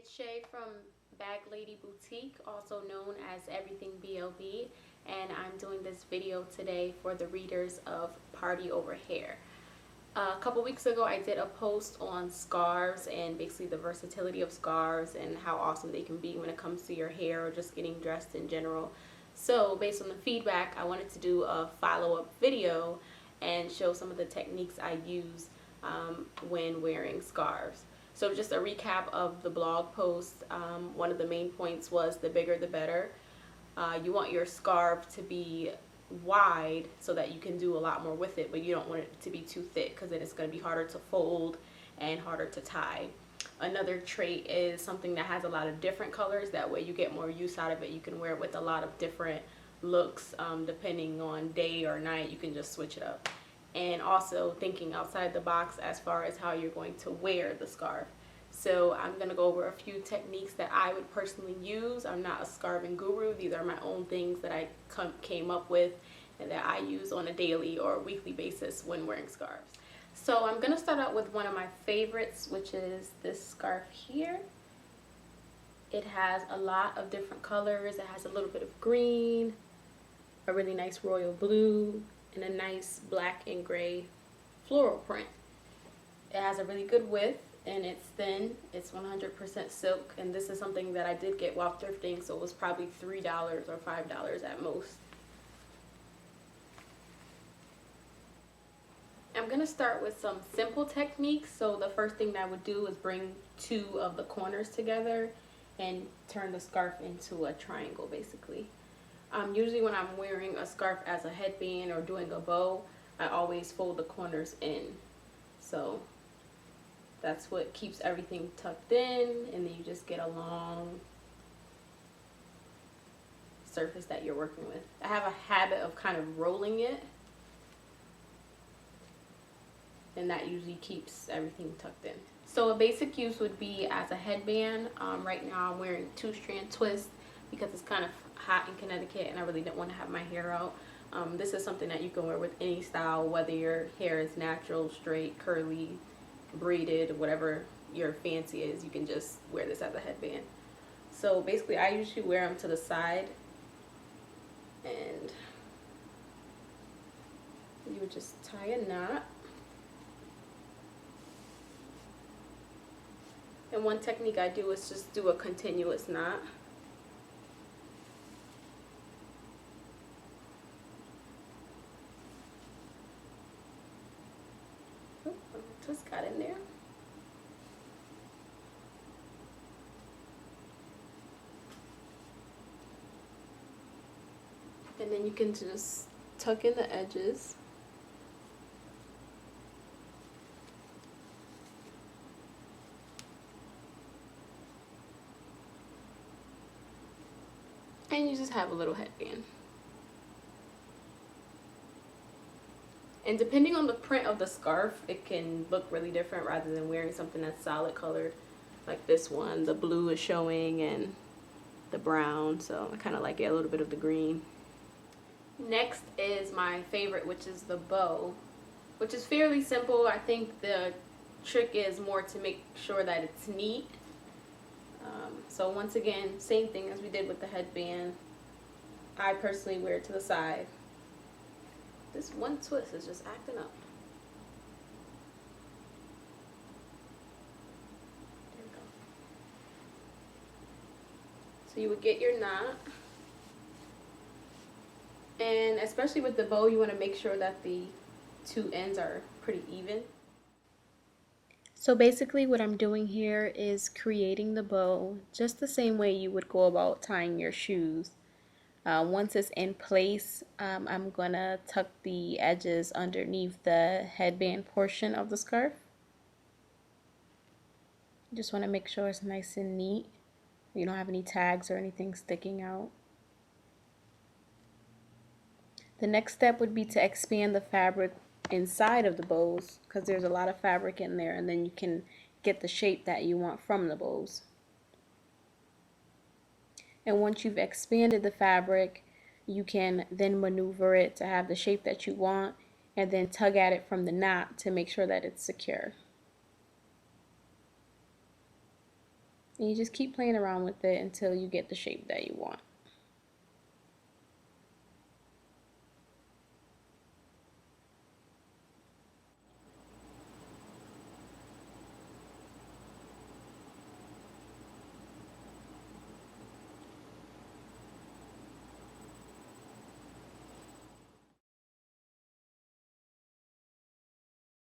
It's Shay from Bag Lady Boutique, also known as Everything BLB, and I'm doing this video today for the readers of Party Over Hair. A couple weeks ago I did a post on scarves and basically the versatility of scarves and how awesome they can be when it comes to your hair or just getting dressed in general. So based on the feedback, I wanted to do a follow-up video and show some of the techniques I use when wearing scarves. So just a recap of the blog post, one of the main points was the bigger the better. You want your scarf to be wide so that you can do a lot more with it, but you don't want it to be too thick because then it's going to be harder to fold and harder to tie. Another trait is something that has a lot of different colors. That way you get more use out of it. You can wear it with a lot of different looks depending on day or night. You can just switch it up. And also thinking outside the box as far as how you're going to wear the scarf. So I'm going to go over a few techniques that I would personally use. I'm not a scarving guru. These are my own things that I came up with and that I use on a daily or weekly basis when wearing scarves. So I'm going to start out with one of my favorites, which is this scarf here. It has a lot of different colors. It has a little bit of green, a really nice royal blue, and a nice black and gray floral print. It has a really good width and it's thin. It's 100% silk, and this is something that I did get while thrifting, so it was probably $3 or $5 at most. I'm gonna start with some simple techniques. So the first thing that I would do is bring two of the corners together and turn the scarf into a triangle basically. Usually when I'm wearing a scarf as a headband or doing a bow, I always fold the corners in. So that's what keeps everything tucked in, and then you just get a long surface that you're working with. I have a habit of kind of rolling it, and that usually keeps everything tucked in. So a basic use would be as a headband. Right now I'm wearing 2-strand twist because it's kind of hot in Connecticut and I really don't want to have my hair out. This is something that you can wear with any style, whether your hair is natural, straight, curly, braided, whatever your fancy is. You can just wear this as a headband. So basically I usually wear them to the side, and you would just tie a knot. And one technique I do is just do a continuous knot. Twist got in there. And then you can just tuck in the edges. And you just have a little headband. And depending on the print of the scarf, it can look really different rather than wearing something that's solid colored like this one. The blue is showing and the brown, so I kind of like it, a little bit of the green. Next is my favorite, which is the bow, which is fairly simple. I think the trick is more to make sure that it's neat. So once again, same thing as we did with the headband. I personally wear it to the side. This one twist is just acting up. There we go. So you would get your knot. And especially with the bow, you want to make sure that the two ends are pretty even. So basically what I'm doing here is creating the bow just the same way you would go about tying your shoes. Once it's in place, I'm gonna tuck the edges underneath the headband portion of the scarf. Just want to make sure it's nice and neat. You don't have any tags or anything sticking out. The next step would be to expand the fabric inside of the bows, because there's a lot of fabric in there, and then you can get the shape that you want from the bows. And once you've expanded the fabric, you can then maneuver it to have the shape that you want, and then tug at it from the knot to make sure that it's secure. And you just keep playing around with it until you get the shape that you want.